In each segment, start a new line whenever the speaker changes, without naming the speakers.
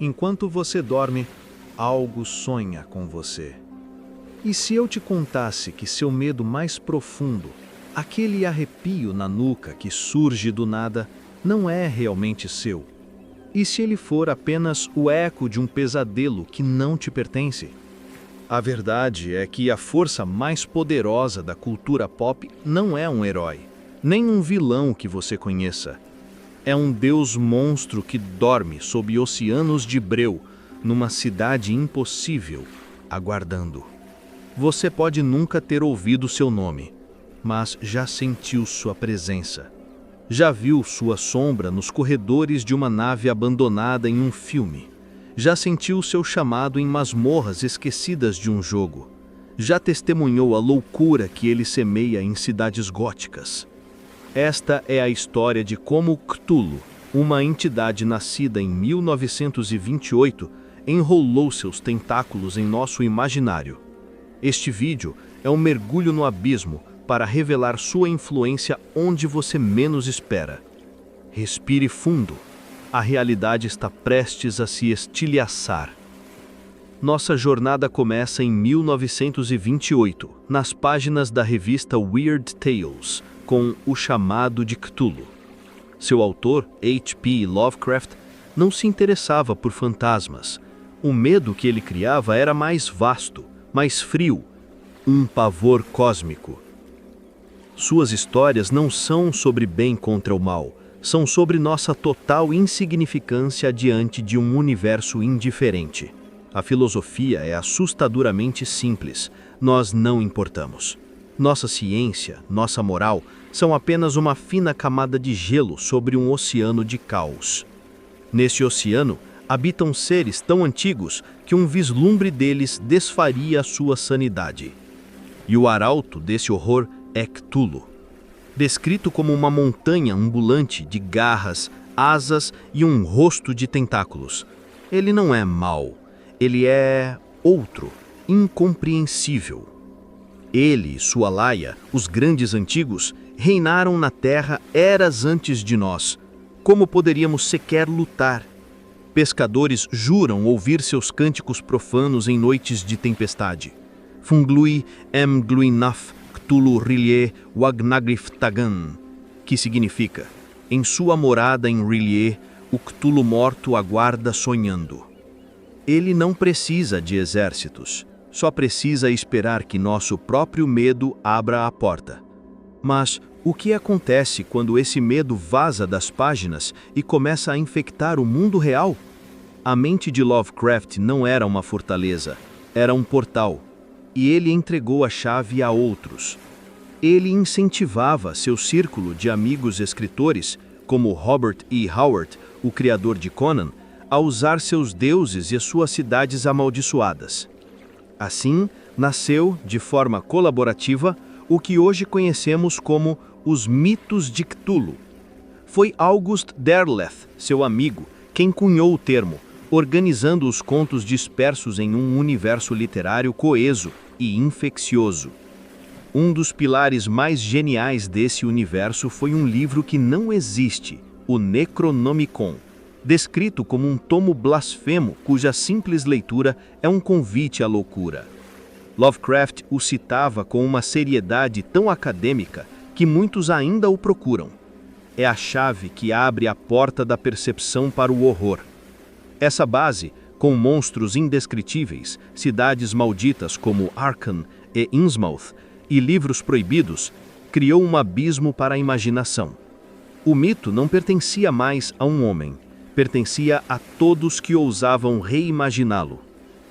Enquanto você dorme, algo sonha com você. E se eu te contasse que seu medo mais profundo, aquele arrepio na nuca que surge do nada, não é realmente seu? E se ele for apenas o eco de um pesadelo que não te pertence? A verdade é que a força mais poderosa da cultura pop não é um herói, nem um vilão que você conheça. É um deus monstro que dorme sob oceanos de breu, numa cidade impossível, aguardando. Você pode nunca ter ouvido seu nome, mas já sentiu sua presença. Já viu sua sombra nos corredores de uma nave abandonada em um filme. Já sentiu seu chamado em masmorras esquecidas de um jogo. Já testemunhou a loucura que ele semeia em cidades góticas. Esta é a história de como Cthulhu, uma entidade nascida em 1928, enrolou seus tentáculos em nosso imaginário. Este vídeo é um mergulho no abismo para revelar sua influência onde você menos espera. Respire fundo. A realidade está prestes a se estilhaçar. Nossa jornada começa em 1928, nas páginas da revista Weird Tales, com O Chamado de Cthulhu. Seu autor, H.P. Lovecraft, não se interessava por fantasmas. O medo que ele criava era mais vasto, mais frio, um pavor cósmico. Suas histórias não são sobre bem contra o mal, são sobre nossa total insignificância diante de um universo indiferente. A filosofia é assustadoramente simples, nós não importamos. Nossa ciência, nossa moral, são apenas uma fina camada de gelo sobre um oceano de caos. Nesse oceano, habitam seres tão antigos que um vislumbre deles desfaria a sua sanidade. E o arauto desse horror é Cthulhu. Descrito como uma montanha ambulante de garras, asas e um rosto de tentáculos. Ele não é mau, ele é outro, incompreensível. Ele e sua laia, os grandes antigos, reinaram na terra eras antes de nós. Como poderíamos sequer lutar? Pescadores juram ouvir seus cânticos profanos em noites de tempestade. Funglui Mgluinaf Cthulhu R'lyeh Wagnagriff Tagan, que significa, em sua morada em R'lyeh, o Cthulhu morto aguarda sonhando. Ele não precisa de exércitos, só precisa esperar que nosso próprio medo abra a porta. Mas o que acontece quando esse medo vaza das páginas e começa a infectar o mundo real? A mente de Lovecraft não era uma fortaleza, era um portal, e ele entregou a chave a outros. Ele incentivava seu círculo de amigos escritores, como Robert E. Howard, o criador de Conan, a usar seus deuses e suas cidades amaldiçoadas. Assim, nasceu, de forma colaborativa, o que hoje conhecemos como os mitos de Cthulhu. Foi August Derleth, seu amigo, quem cunhou o termo, organizando os contos dispersos em um universo literário coeso e infeccioso. Um dos pilares mais geniais desse universo foi um livro que não existe, o Necronomicon, descrito como um tomo blasfemo cuja simples leitura é um convite à loucura. Lovecraft o citava com uma seriedade tão acadêmica que muitos ainda o procuram. É a chave que abre a porta da percepção para o horror. Essa base, com monstros indescritíveis, cidades malditas como Arkham e Innsmouth, e livros proibidos, criou um abismo para a imaginação. O mito não pertencia mais a um homem, pertencia a todos que ousavam reimaginá-lo.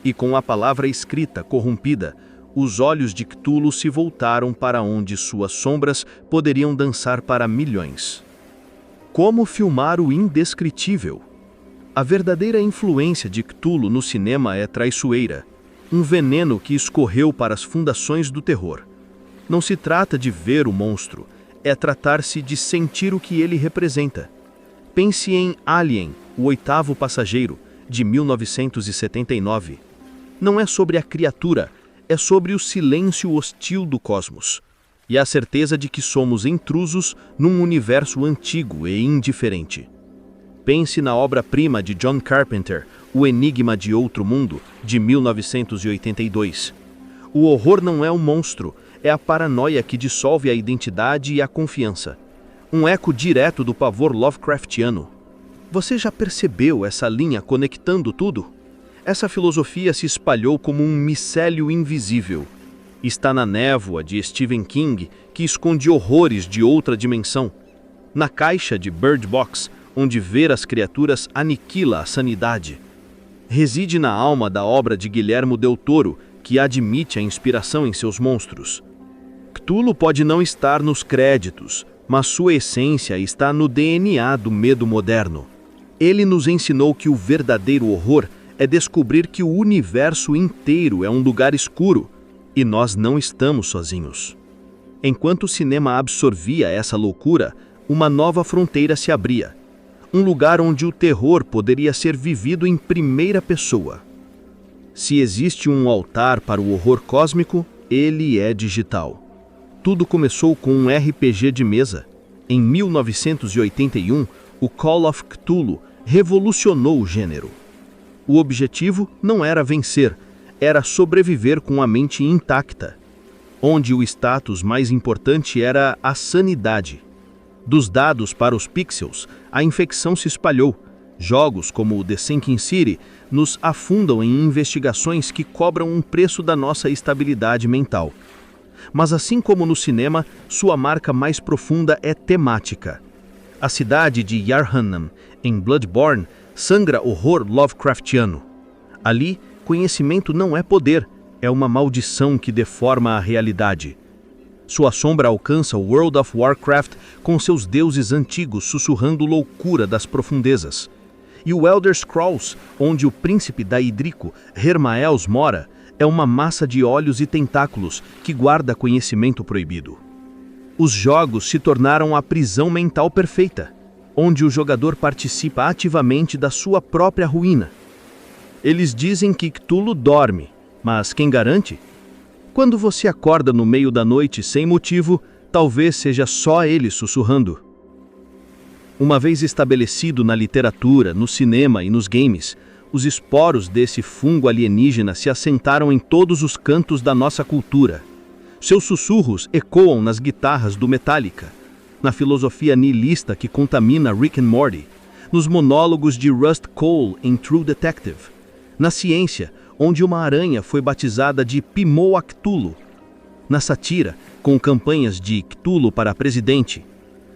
E com a palavra escrita corrompida, os olhos de Cthulhu se voltaram para onde suas sombras poderiam dançar para milhões. Como filmar o indescritível? A verdadeira influência de Cthulhu no cinema é traiçoeira, um veneno que escorreu para as fundações do terror. Não se trata de ver o monstro, é tratar-se de sentir o que ele representa. Pense em Alien, o oitavo passageiro, de 1979. Não é sobre a criatura, é sobre o silêncio hostil do cosmos e a certeza de que somos intrusos num universo antigo e indiferente. Pense na obra-prima de John Carpenter, O Enigma de Outro Mundo, de 1982. O horror não é um monstro, é a paranoia que dissolve a identidade e a confiança. Um eco direto do pavor Lovecraftiano. Você já percebeu essa linha conectando tudo? Essa filosofia se espalhou como um micélio invisível. Está na névoa de Stephen King, que esconde horrores de outra dimensão. Na caixa de Bird Box, onde ver as criaturas aniquila a sanidade. Reside na alma da obra de Guillermo del Toro, que admite a inspiração em seus monstros. Cthulhu pode não estar nos créditos, mas sua essência está no DNA do medo moderno. Ele nos ensinou que o verdadeiro horror é descobrir que o universo inteiro é um lugar escuro, e nós não estamos sozinhos. Enquanto o cinema absorvia essa loucura, uma nova fronteira se abria. Um lugar onde o terror poderia ser vivido em primeira pessoa. Se existe um altar para o horror cósmico, ele é digital. Tudo começou com um RPG de mesa. Em 1981, o Call of Cthulhu revolucionou o gênero. O objetivo não era vencer, era sobreviver com a mente intacta, onde o status mais importante era a sanidade. Dos dados para os pixels, a infecção se espalhou. Jogos como The Sinking City nos afundam em investigações que cobram um preço da nossa estabilidade mental. Mas assim como no cinema, sua marca mais profunda é temática. A cidade de Yarnam, em Bloodborne, sangra horror Lovecraftiano. Ali, conhecimento não é poder, é uma maldição que deforma a realidade. Sua sombra alcança o World of Warcraft com seus deuses antigos sussurrando loucura das profundezas. E o Elder Scrolls, onde o príncipe da Idrico, Hermaeus, mora, é uma massa de olhos e tentáculos que guarda conhecimento proibido. Os jogos se tornaram a prisão mental perfeita, onde o jogador participa ativamente da sua própria ruína. Eles dizem que Cthulhu dorme, mas quem garante? Quando você acorda no meio da noite sem motivo, talvez seja só ele sussurrando. Uma vez estabelecido na literatura, no cinema e nos games, os esporos desse fungo alienígena se assentaram em todos os cantos da nossa cultura. Seus sussurros ecoam nas guitarras do Metallica, na filosofia nihilista que contamina Rick and Morty, nos monólogos de Rust Cole em True Detective, na ciência, onde uma aranha foi batizada de Pimoa Cthulhu, na sátira, com campanhas de Cthulhu para presidente,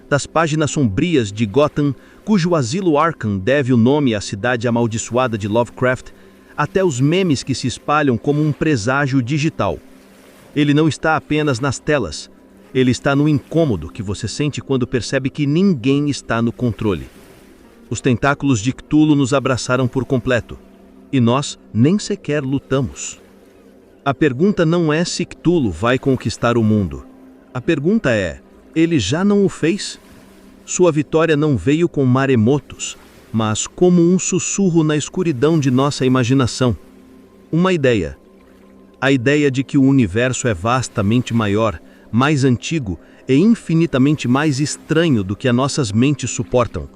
das páginas sombrias de Gotham, cujo asilo Arkham deve o nome à cidade amaldiçoada de Lovecraft, até os memes que se espalham como um presságio digital. Ele não está apenas nas telas, ele está no incômodo que você sente quando percebe que ninguém está no controle. Os tentáculos de Cthulhu nos abraçaram por completo, e nós nem sequer lutamos. A pergunta não é se Cthulhu vai conquistar o mundo. A pergunta é, ele já não o fez? Sua vitória não veio com maremotos, mas como um sussurro na escuridão de nossa imaginação. Uma ideia. A ideia de que o universo é vastamente maior, mais antigo e infinitamente mais estranho do que as nossas mentes suportam.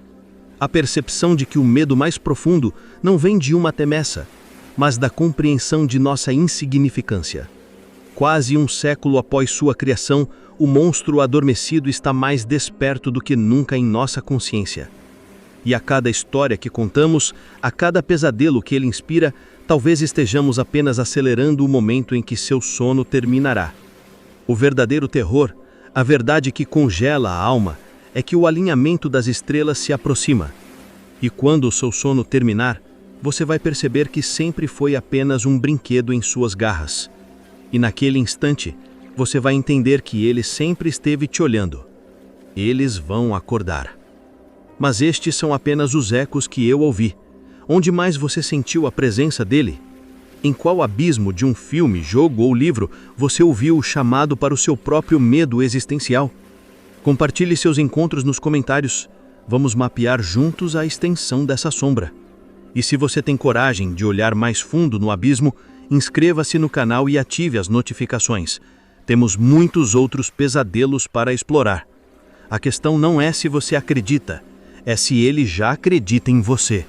A percepção de que o medo mais profundo não vem de uma temessa, mas da compreensão de nossa insignificância. Quase um século após sua criação, o monstro adormecido está mais desperto do que nunca em nossa consciência. E a cada história que contamos, a cada pesadelo que ele inspira, talvez estejamos apenas acelerando o momento em que seu sono terminará. O verdadeiro terror, a verdade que congela a alma, é que o alinhamento das estrelas se aproxima. E quando o seu sono terminar, você vai perceber que sempre foi apenas um brinquedo em suas garras. E naquele instante, você vai entender que ele sempre esteve te olhando. Eles vão acordar. Mas estes são apenas os ecos que eu ouvi. Onde mais você sentiu a presença dele? Em qual abismo de um filme, jogo ou livro você ouviu o chamado para o seu próprio medo existencial? Compartilhe seus encontros nos comentários. Vamos mapear juntos a extensão dessa sombra. E se você tem coragem de olhar mais fundo no abismo, inscreva-se no canal e ative as notificações. Temos muitos outros pesadelos para explorar. A questão não é se você acredita, é se ele já acredita em você.